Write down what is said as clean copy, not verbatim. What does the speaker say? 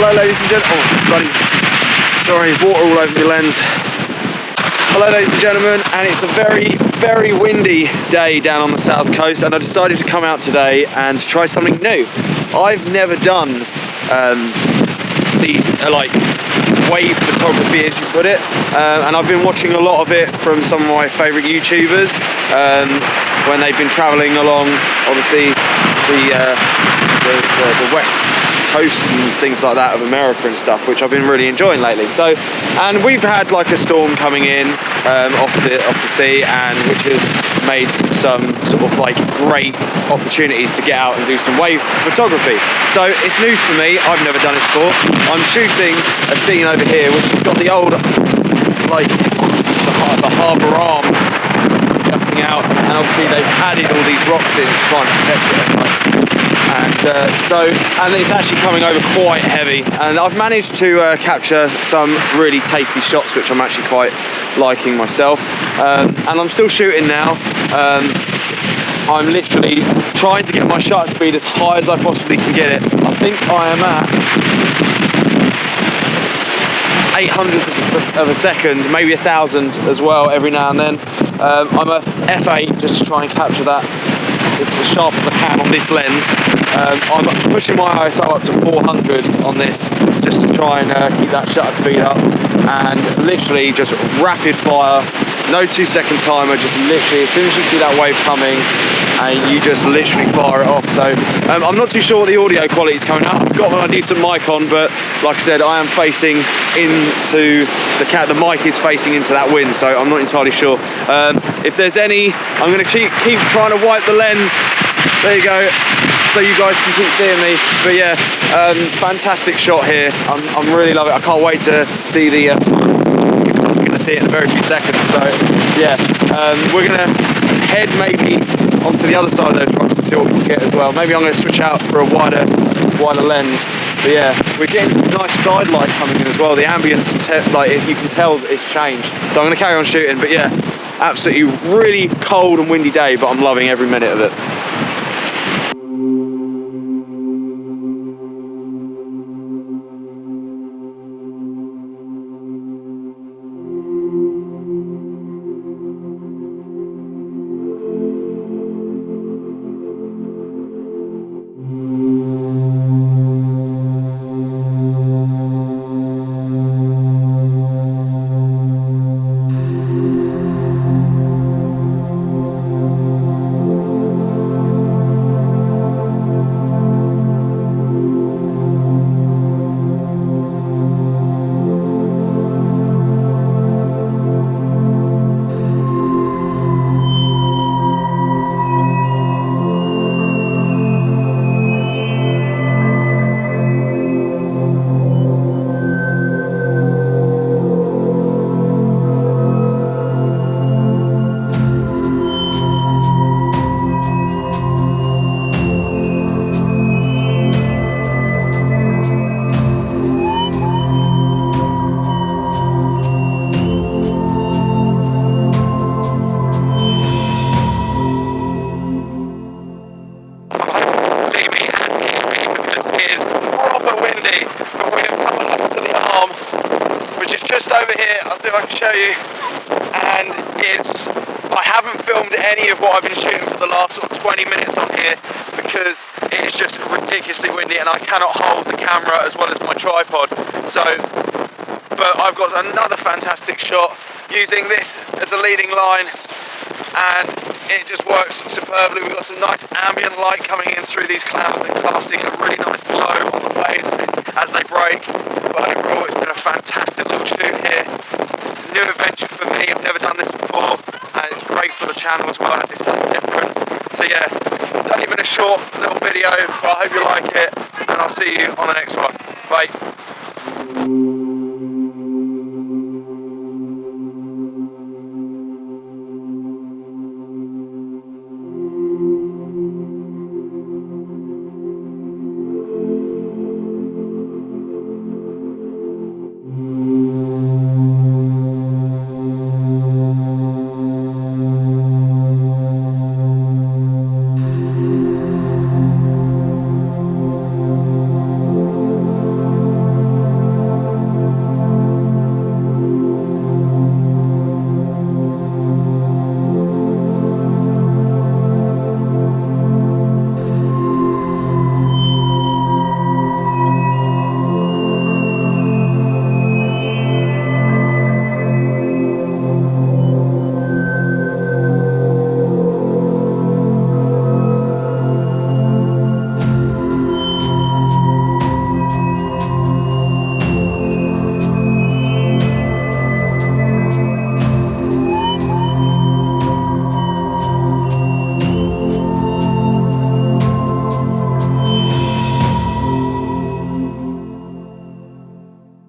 Hello ladies and gentlemen, oh bloody, sorry, water all over my lens. Hello ladies and gentlemen, and it's a very, very windy day down on the south coast, and I decided to come out today and try something new. I've never done like wave photography, as you put it, and I've been watching a lot of it from some of my favourite YouTubers when they've been travelling along, obviously, the west coast and things like that of America and stuff, which I've been really enjoying lately. So, and we've had like a storm coming in off the sea, and which has made some sort of like great opportunities to get out and do some wave photography. So it's news for me, I've never done it before. I'm shooting a scene over here which has got the old, like the harbour arm jutting out, and obviously they've added all these rocks in to try and protect it. And it's actually coming over quite heavy, and I've managed to capture some really tasty shots which I'm actually quite liking myself, and I'm still shooting now. I'm literally trying to get my shutter speed as high as I possibly can get it. I think I am at 800th of a second, maybe 1,000 as well every now and then. I'm at f8 just to try and capture that as sharp as I can on this lens. I'm pushing my ISO up to 400 on this just to try and keep that shutter speed up, and literally just rapid fire, no 2-second timer, just literally as soon as you see that wave coming and you just literally fire it off. So I'm not too sure what the audio quality is coming out. I've got my decent mic on, but like I said, I am facing into the mic is facing into that wind, so I'm not entirely sure. If there's any, I'm going to keep trying to wipe the lens. There you go, so you guys can keep seeing me. But yeah, fantastic shot here. I'm really loving it. I can't wait to see the I'm going to see it in a very few seconds. So yeah, we're going to head maybe onto the other side of those rocks to see what we can get as well. Maybe I'm going to switch out for a wider lens. But yeah, we're getting some nice side light coming in as well. The ambient, like you can tell it's changed. So I'm going to carry on shooting. But yeah, absolutely really cold and windy day, but I'm loving every minute of it. Over here, I'll see if I can show you, and I haven't filmed any of what I've been shooting for the last sort of 20 minutes on here because it's just ridiculously windy and I cannot hold the camera as well as my tripod. So, but I've got another fantastic shot using this as a leading line, and it just works superbly. We've got some nice ambient light coming in through these clouds and casting a really nice glow on the waves as they break. But overall, it's been a fantastic little shoot here. New adventure for me. I've never done this before, and it's great for the channel as well as it's something different. So yeah, it's only been a short little video, but I hope you like it, and I'll see you on the next one. Bye.